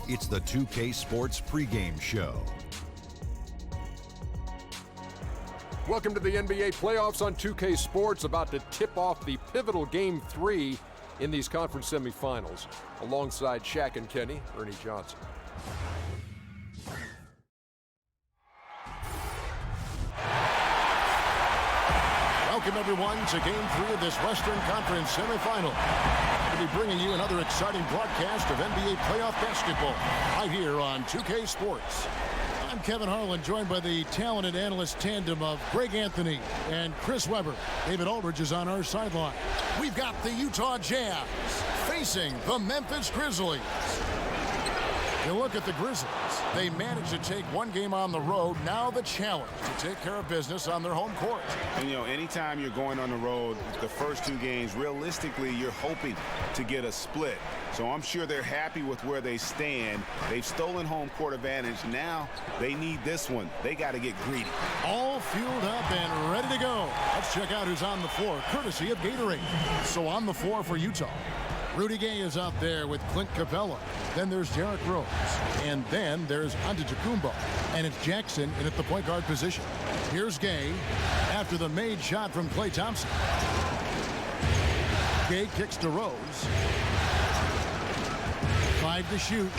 It's the 2K Sports pregame show. Welcome to the NBA playoffs on 2K Sports, about to tip off the pivotal Game 3 in these conference semifinals. Alongside Shaq and Kenny, Ernie Johnson. Welcome, everyone, to Game 3 of this Western Conference semifinal. We'll be bringing you another exciting broadcast of NBA playoff basketball right here on 2K Sports. I'm Kevin Harlan, joined by the talented analyst tandem of Greg Anthony and Chris Webber. David Aldridge is on our sideline. We've got the Utah Jazz facing the Memphis Grizzlies. You look at the Grizzlies. They managed to take one game on the road. Now the challenge to take care of business on their home court. And, you know, anytime you're going on the road, the first two games, realistically, you're hoping to get a split. So I'm sure they're happy with where they stand. They've stolen home court advantage. Now they need this one. They got to get greedy. All fueled up and ready to go. Let's check out who's on the floor, courtesy of Gatorade. So on the floor for Utah, Rudy Gay is out there with Clint Capella. Then there's Derrick Rose. And then there's Antetokounmpo. And it's Jackson in at the point guard position. Here's Gay after the made shot from Klay Thompson. Gay kicks to Rose. 5 to shoot.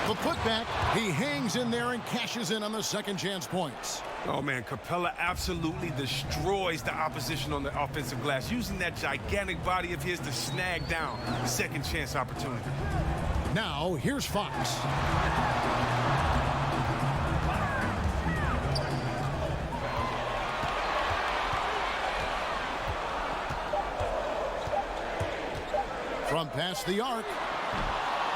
The putback, he hangs in there and cashes in on the second chance points. Oh, man, Capella absolutely destroys the opposition on the offensive glass, using that gigantic body of his to snag down the second chance opportunity. Now, here's Fox. From past the arc,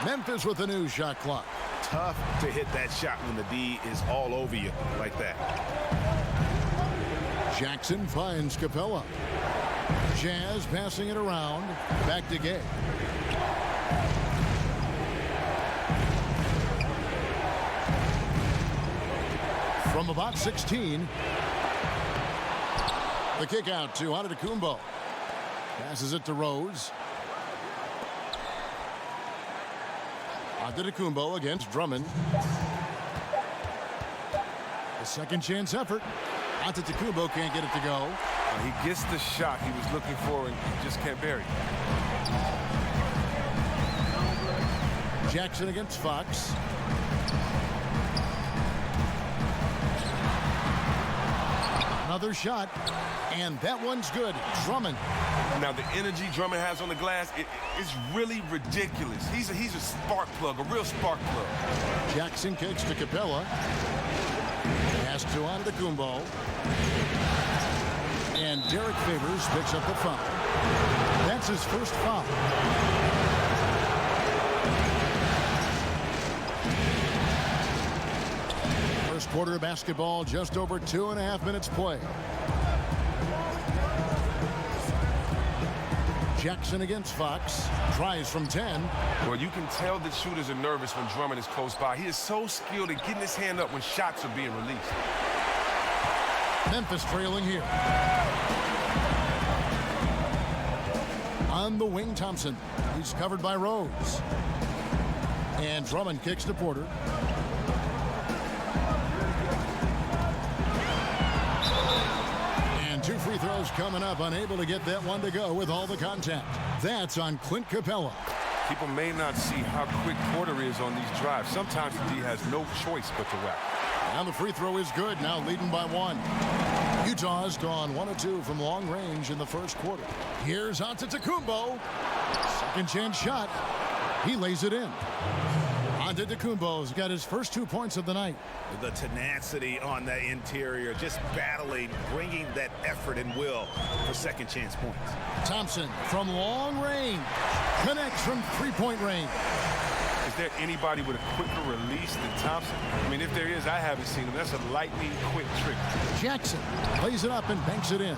Memphis with a new shot clock. Tough to hit that shot when the D is all over you like that. Jackson finds Capella. Jazz passing it around. Back to Gay. From about 16. The kick out to Antetokounmpo. Passes it to Rose. Antetokounmpo against Drummond. A second chance effort. Antetokounmpo can't get it to go. He gets the shot he was looking for and just can't bury it. Jackson against Fox. Another shot, and that one's good. Drummond. Now, the energy Drummond has on the glass, it's really ridiculous. He's a spark plug, a real spark plug. Jackson kicks to Capella. Pass to Antetokounmpo. And Derek Favors picks up the foul. That's his first foul. First quarter of basketball, just over 2.5 minutes play. Jackson against Fox. Tries from 10. Well, you can tell that shooters are nervous when Drummond is close by. He is so skilled at getting his hand up when shots are being released. Memphis trailing here. On the wing, Thompson. He's covered by Rose. And Drummond kicks to Porter. And 2 free throws coming up. Unable to get that one to go with all the contact. That's on Clint Capella. People may not see how quick Porter is on these drives. Sometimes the D has no choice but to whack. And the free throw is good. Now leading by 1. Utah's gone 1 of 2 from long range in the first quarter. Here's Antetokounmpo. Second chance shot. He lays it in. Antetokounmpo's got his first 2 points of the night. The tenacity on that interior, just battling, bringing that effort and will for second chance points. Thompson from long range. Connects from three-point range. Is there anybody with a quicker release than Thompson? I mean, if there is, I haven't seen him. That's a lightning quick trick. Jackson lays it up and banks it in.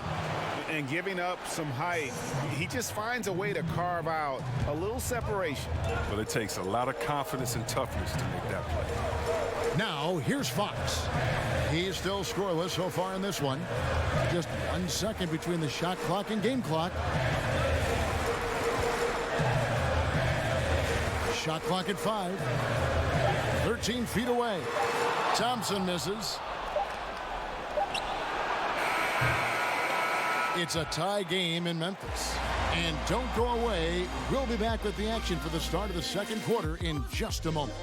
And giving up some height, he just finds a way to carve out a little separation. Well, it takes a lot of confidence and toughness to make that play. Now, here's Fox. He's still scoreless so far in this one. Just 1 second between the shot clock and game clock. Shot clock at 5. 13 feet away. Thompson misses. It's a tie game in Memphis. And don't go away. We'll be back with the action for the start of the second quarter in just a moment.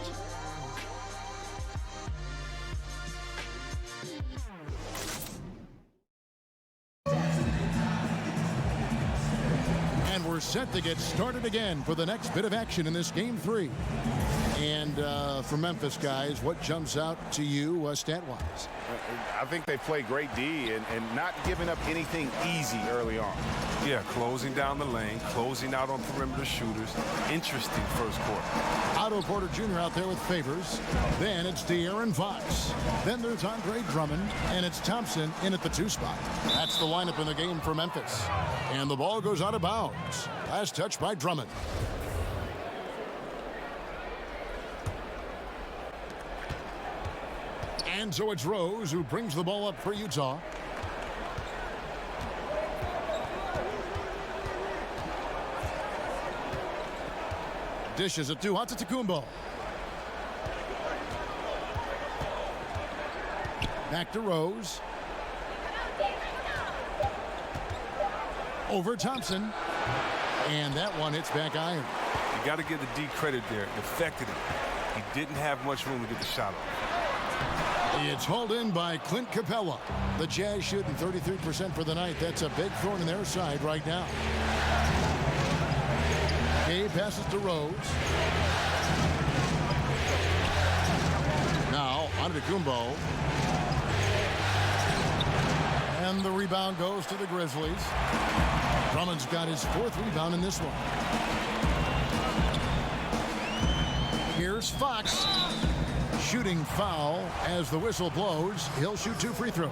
And we're set to get started again for the next bit of action in this game 3. And for Memphis, guys, what jumps out to you stat-wise? I think they play great D and not giving up anything easy early on. Yeah, closing down the lane, closing out on perimeter shooters. Interesting first quarter. Otto Porter Jr. out there with Favors. Then it's De'Aaron Fox. Then there's Andre Drummond. And it's Thompson in at the 2 spot. That's the lineup in the game for Memphis. And the ball goes out of bounds. Last touch by Drummond. And so it's Rose who brings the ball up for Utah. Dishes it to Antetokounmpo. Back to Rose. Over Thompson. And that one hits back iron. You got to give the D credit there. It affected him. He didn't have much room to get the shot off. It's hauled in by Clint Capella. The Jazz shooting 33% for the night. That's a big thorn in their side right now. Gay passes to Rose. Now Antetokounmpo. And the rebound goes to the Grizzlies. Drummond's got his 4th rebound in this one. Here's Fox. Shooting foul as the whistle blows. He'll shoot 2 free throws.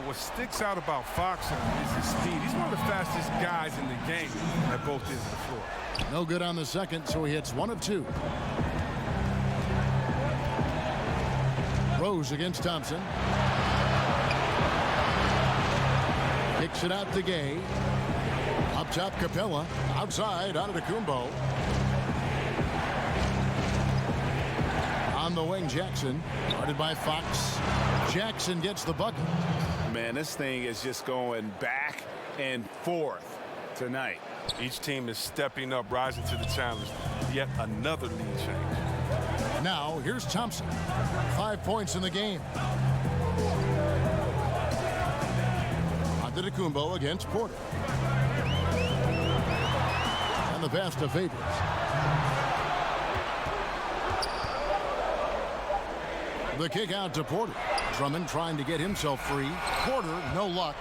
What sticks out about Fox is his speed. He's one of the fastest guys in the game at both ends of the floor. No good on the second, so he hits 1 of 2. Rose against Thompson. Kicks it out to Gay. Up top, Capella. Outside, Antetokounmpo. On the wing, Jackson. Guarded by Fox. Jackson gets the bucket. Man, this thing is just going back and forth tonight. Each team is stepping up, rising to the challenge. Yet another lead change. Now, here's Thompson. 5 points in the game. Antetokounmpo against Porter. And the pass to Favors. The kick out to Porter. Drummond trying to get himself free. Porter, no luck.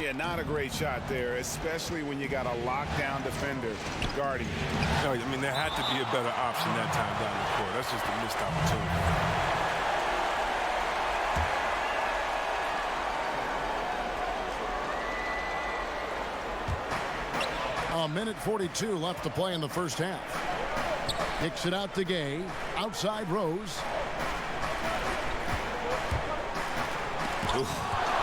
Yeah, not a great shot there, especially when you got a lockdown defender guarding. No, I mean, there had to be a better option that time down the court. That's just a missed opportunity. A minute 42 left to play in the first half. Kicks it out to Gay. Outside Rose. Oof.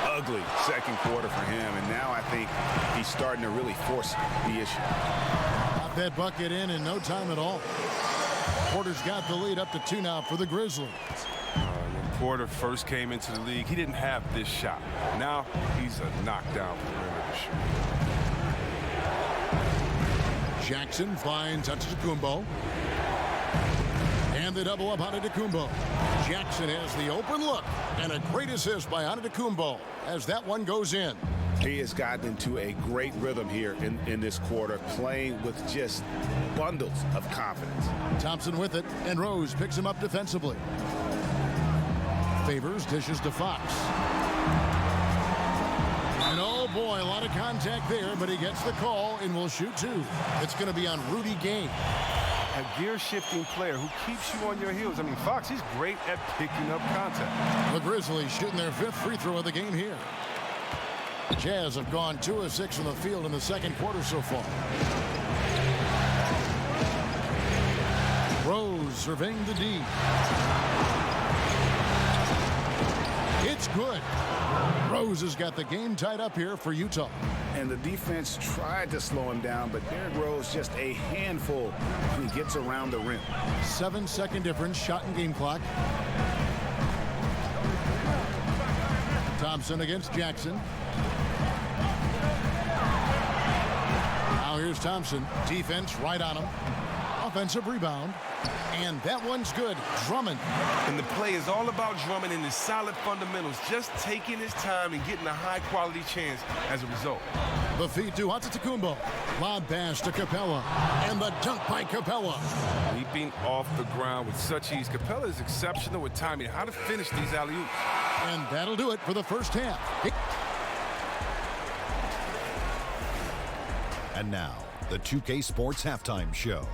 Ugly second quarter for him, and now I think he's starting to really force the issue. Got that bucket in no time at all. Porter's got the lead up to 2 now for the Grizzlies. When Porter first came into the league, he didn't have this shot. Now he's a knockdown perimeter shooter. Jackson finds Antetokounmpo. And they double up Antetokounmpo. Jackson has the open look. And a great assist by Antetokounmpo as that one goes in. He has gotten into a great rhythm here in this quarter, playing with just bundles of confidence. Thompson with it, and Rose picks him up defensively. Favors dishes to Fox. And oh boy, a lot of contact there, but he gets the call and will shoot 2. It's going to be on Rudy Gay. A gear-shifting player who keeps you on your heels. I mean, Fox, he's great at picking up contact. The Grizzlies shooting their 5th free throw of the game here. Jazz have gone 2 of 6 from the field in the second quarter so far. Rose surveying the D. It's good. Rose has got the game tied up here for Utah. And the defense tried to slow him down, but Derrick Rose just a handful when he gets around the rim. 7-second difference, shot and game clock. Thompson against Jackson. Now here's Thompson. Defense right on him. Offensive rebound. And that one's good. Drummond. And the play is all about Drummond and his solid fundamentals, just taking his time and getting a high-quality chance as a result. The feed to Antetokounmpo. Lob pass to Capella. And the dunk by Capella. Leaping off the ground with such ease. Capella is exceptional with timing, how to finish these alley-oops. And that'll do it for the first half. And now, the 2K Sports Halftime Show.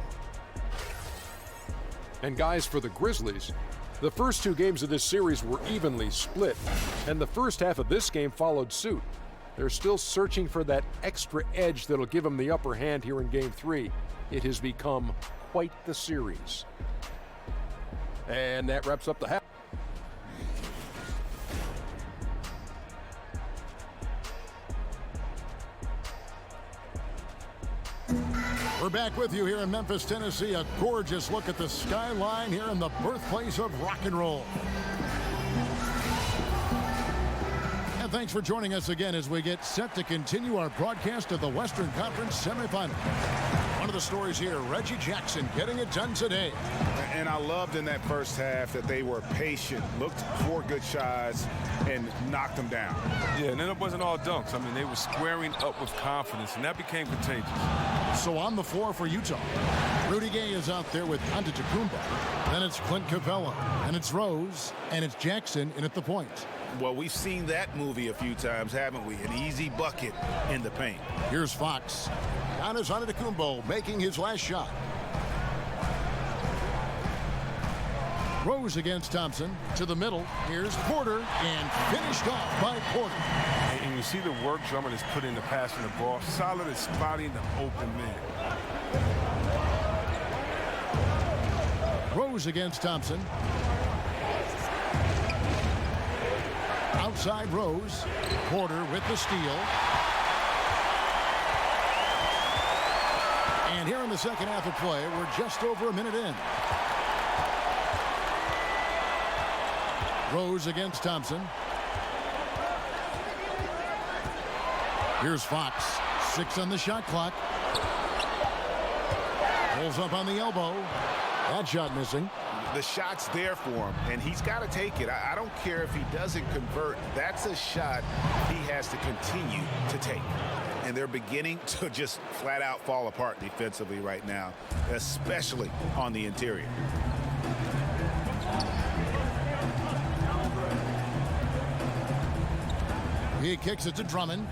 And guys, for the Grizzlies, the first two games of this series were evenly split, and the first half of this game followed suit. They're still searching for that extra edge that'll give them the upper hand here in Game 3. It has become quite the series. And that wraps up the half. We're back with you here in Memphis, Tennessee. A gorgeous look at the skyline here in the birthplace of rock and roll. And thanks for joining us again as we get set to continue our broadcast of the Western Conference semifinal. One of the stories here, Reggie Jackson getting it done today. And I loved in that first half that they were patient, looked for good shots, and knocked them down. Yeah, and then it wasn't all dunks. I mean, they were squaring up with confidence, and that became contagious. So on the floor for Utah, Rudy Gay is out there with Antetokounmpo. Then it's Clint Capella, and it's Rose, and it's Jackson in at the point. Well, we've seen that movie a few times, haven't we? An easy bucket in the paint. Here's Fox. Giannis Antetokounmpo making his last shot. Rose against Thompson to the middle. Here's Porter, and finished off by Porter. And you see the work Drummond has put into passing the ball. Solid at spotting the open man. Rose against Thompson. Outside Rose. Porter with the steal. And here in the second half of play, we're just over a minute in. Rose against Thompson. Here's Fox. 6 on the shot clock. Pulls up on the elbow. That shot missing. The shot's there for him, and he's got to take it. I don't care if he doesn't convert. That's a shot he has to continue to take. And they're beginning to just flat out fall apart defensively right now, especially on the interior. He kicks it to Drummond.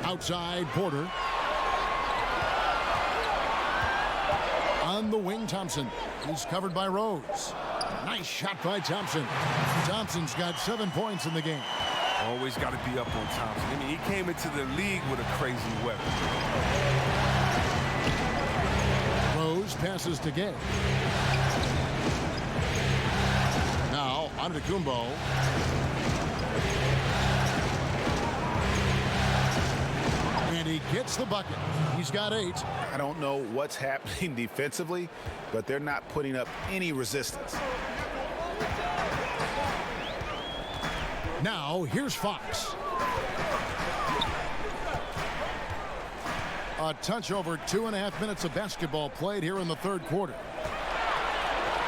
Outside Porter. On the wing, Thompson. He's covered by Rose. Nice shot by Thompson. Thompson's got 7 points in the game. Always got to be up on Thompson. I mean, he came into the league with a crazy weapon. Rose passes to Gay. Now, Antetokounmpo. And he gets the bucket. He's got 8. I don't know what's happening defensively, but they're not putting up any resistance. Now, here's Fox. A touch over 2.5 minutes of basketball played here in the third quarter.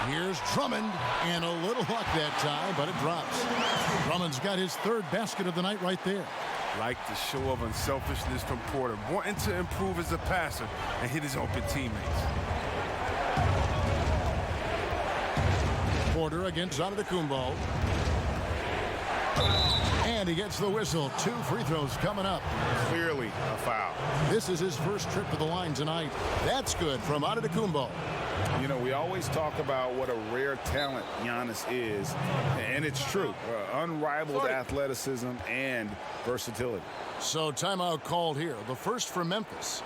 Here's Drummond, and a little luck that time, but it drops. Drummond's got his third basket of the night right there. Like the show of unselfishness from Porter, wanting to improve as a passer and hit his open teammates. Porter against Antetokounmpo. And he gets the whistle. 2 free throws coming up. Clearly a foul. This is his first trip to the line tonight. That's good from Antetokounmpo. You know, we always talk about what a rare talent Giannis is, and it's true. Unrivaled athleticism and versatility. So timeout called here. The first for Memphis.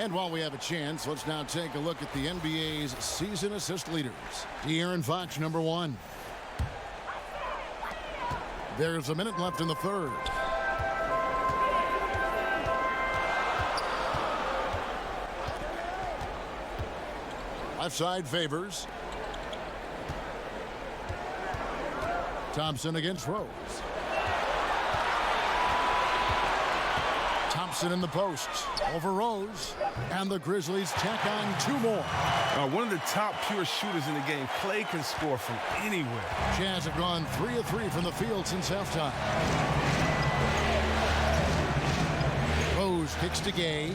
And while we have a chance, let's now take a look at the NBA's season assist leaders. De'Aaron Fox, number 1. There's a minute left in the third. Left side favors. Thompson against Rose. Thompson in the post over Rose, and the Grizzlies tack on 2 more. One of the top pure shooters in the game. Clay can score from anywhere. Jazz have gone 3 of 3 from the field since halftime. Rose kicks to Gay.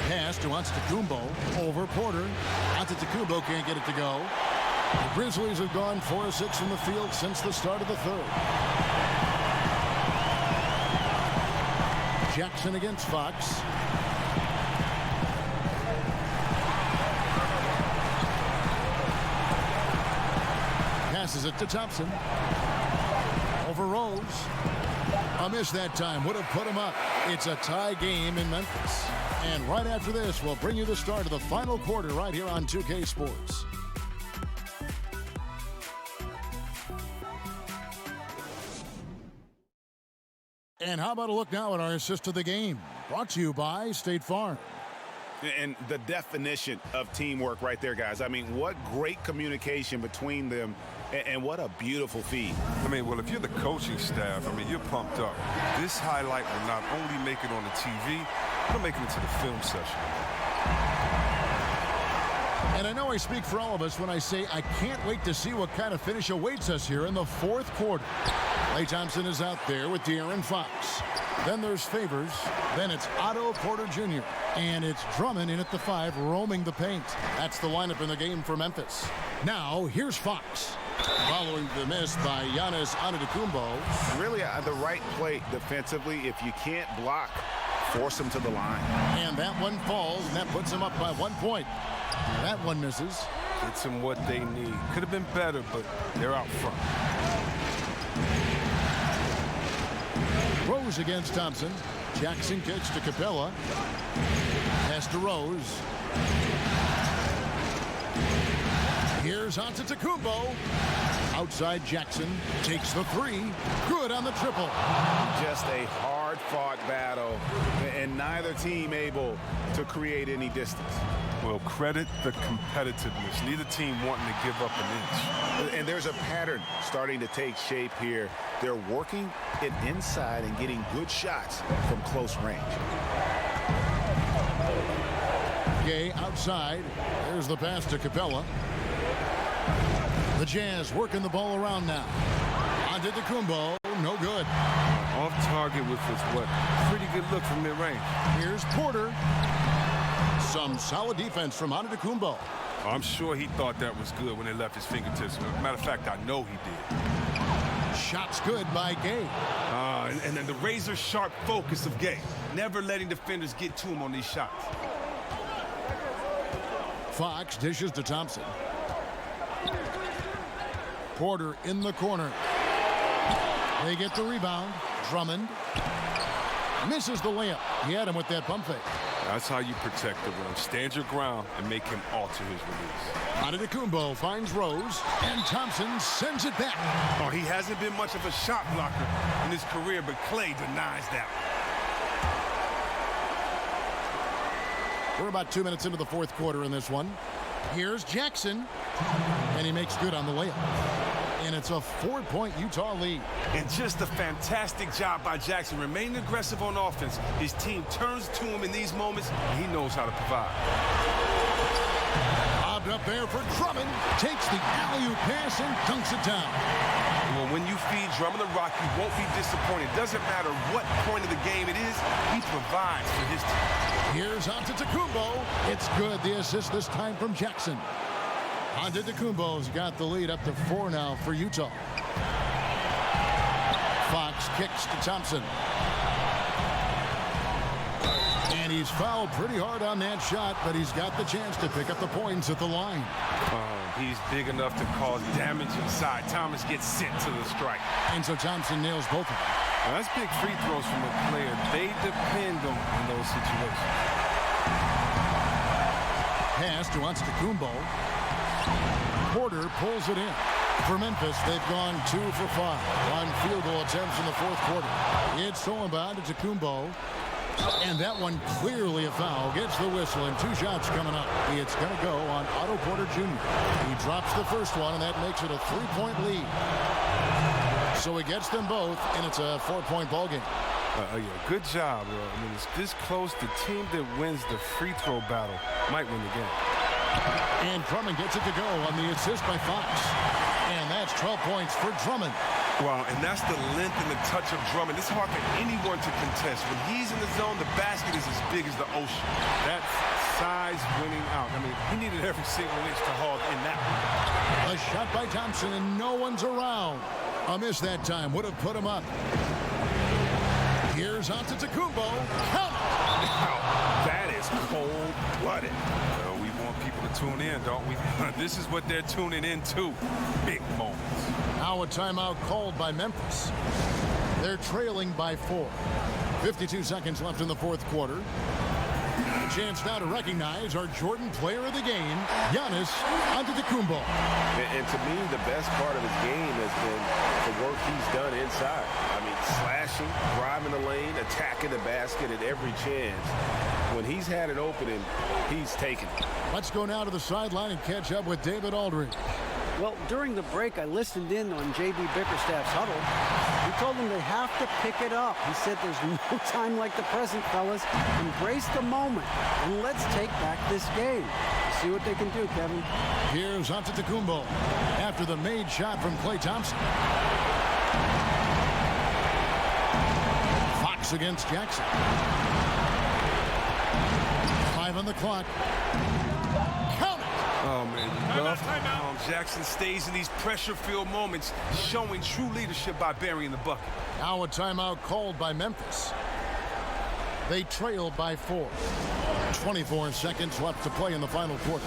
Pass to Antetokounmpo over Porter. Antetokounmpo can't get it to go. The Grizzlies have gone 4 of 6 from the field since the start of the third. Jackson against Fox. Passes it to Thompson. Over Rose. A miss that time. Would have put him up. It's a tie game in Memphis. And right after this, we'll bring you the start of the final quarter right here on 2K Sports. And how about a look now at our assist of the game? Brought to you by State Farm. And the definition of teamwork right there, guys. I mean, what great communication between them, and what a beautiful feed. I mean, well, if you're the coaching staff, I mean, you're pumped up. This highlight will not only make it on the TV, it'll make it into the film session. And I know I speak for all of us when I say I can't wait to see what kind of finish awaits us here in the fourth quarter. Klay Thompson is out there with De'Aaron Fox. Then there's Favors. Then it's Otto Porter Jr. And it's Drummond in at the 5, roaming the paint. That's the lineup in the game for Memphis. Now, here's Fox. Following the miss by Giannis Antetokounmpo. Really the right play defensively. If you can't block, force him to the line. And that one falls, and that puts him up by 1 point. That one misses. Gets them what they need. Could have been better, but they're out front. Rose against Thompson. Jackson kicks to Capella. Pass to Rose. Here's Antetokounmpo. Outside Jackson. Takes the 3. Good on the triple. Just a hard-fought battle, and neither team able to create any distance. Well, credit the competitiveness. Neither team wanting to give up an inch. And there's a pattern starting to take shape here. They're working it inside and getting good shots from close range. Gay outside. There's the pass to Capella. The Jazz working the ball around now. Antetokounmpo, no good. Off target with his what? Pretty good look from mid-range. Here's Porter. Some solid defense from Antetokounmpo. I'm sure he thought that was good when they left his fingertips. Matter of fact, I know he did. Shots good by Gay. And then the razor-sharp focus of Gay. Never letting defenders get to him on these shots. Fox dishes to Thompson. Porter in the corner. They get the rebound. Drummond misses the layup. He had him with that pump fake. That's how you protect the rim. Stand your ground and make him alter his release. Antetokounmpo finds Rose, and Thompson sends it back. Oh, he hasn't been much of a shot blocker in his career, but Clay denies that. We're about 2 minutes into the fourth quarter in this one. Here's Jackson, and he makes good on the layup. And it's a 4-point Utah lead. And just a fantastic job by Jackson, remaining aggressive on offense. His team turns to him in these moments, and he knows how to provide. Lobbed up there for Drummond. Takes the alley-oop pass and dunks it down. Well, when you feed Drummond the rock, you won't be disappointed. Doesn't matter what point of the game it is, he provides for his team. Here's Antetokounmpo. It's good. The assist this time from Jackson. Antetokounmpo's got the lead up to 4 now for Utah. Fox kicks to Thompson. And he's fouled pretty hard on that shot, but he's got the chance to pick up the points at the line. He's big enough to cause damage inside. Thomas gets sent to the strike. And so Thompson nails both of them. That's big free throws from a player. They depend on in those situations. Pass to Antetokounmpo. Porter pulls it in. For Memphis, they've gone 2 for 5 on field goal attempts in the fourth quarter. It's stolen by Antetokounmpo. And that one clearly a foul. Gets the whistle and 2 shots coming up. It's going to go on Otto Porter Jr. He drops the first one, and that makes it a 3-point lead. So he gets them both, and it's a 4-point ball game. Yeah, good job. I mean, it's this close. The team that wins the free throw battle might win the game. And Drummond gets it to go on the assist by Fox. And that's 12 points for Drummond. Wow, and that's the length and the touch of Drummond. It's hard for anyone to contest. When he's in the zone, the basket is as big as the ocean. That's size winning out. I mean, he needed every single inch to haul in that one. A shot by Thompson, and no one's around. A miss that time would have put him up. Here's Antetokounmpo. Count it! Now, that is cold-blooded. Well, we want people to tune in, don't we? This is what they're tuning into. Big moments. Now a timeout called by Memphis. They're trailing by 4. 52 seconds left in the fourth quarter. A chance now to recognize our Jordan player of the game, Giannis Antetokounmpo. And to me, the best part of his game has been the work he's done inside. I mean, slashing, driving the lane, attacking the basket at every chance. When he's had it open, and he's taken it. Let's go now to the sideline and catch up with David Aldridge. Well, during the break, I listened in on J.B. Bickerstaff's huddle. He told them they have to pick it up. He said there's no time like the present, fellas. Embrace the moment, and let's take back this game. See what they can do, Kevin. Here's Antetokounmpo after the made shot from Klay Thompson. Fox against Jackson. 5 on the clock. Count it! Oh, man, you love how Jackson stays in these pressure-filled moments, showing true leadership by burying the bucket. Now a timeout called by Memphis. They trail by 4. 24 seconds left to play in the final quarter.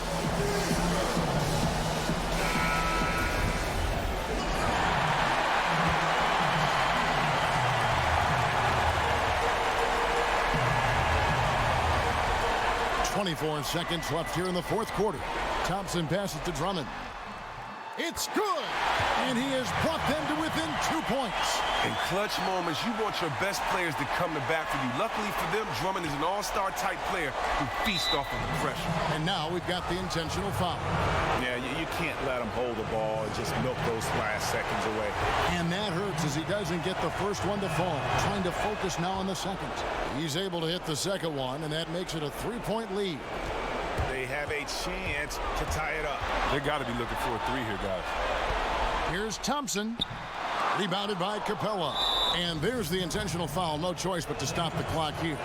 .24 seconds left here in the fourth quarter. Thompson passes to Drummond. It's good! And he has brought them to within 2 points. In clutch moments, you want your best players to come to bat for you. Luckily for them, Drummond is an all-star type player who feasts off of the pressure. And now we've got the intentional foul. Yeah, you can't let him hold the ball and just milk those last seconds away. And that hurts as he doesn't get the first one to fall. Trying to focus now on the second. He's able to hit the second one, and that makes it a 3-point lead. They have a chance to tie it up. They got to be looking for a 3 here, guys. Here's Thompson. Rebounded by Capella. And there's the intentional foul. No choice but to stop the clock here.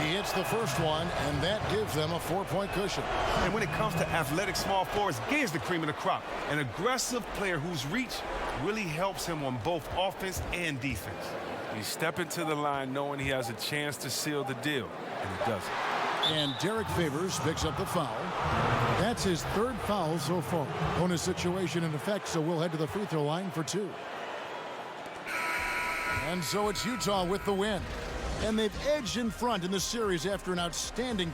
He hits the first one, and that gives them a 4-point cushion. And when it comes to athletic small forwards, Gay's the cream of the crop. An aggressive player whose reach really helps him on both offense and defense. He's stepping to the line knowing he has a chance to seal the deal, and he does it. And Derek Favors picks up the foul. That's his 3rd foul so far. Bonus situation in effect, so we'll head to the free throw line for 2. And so it's Utah with the win. And they've edged in front in the series after an outstanding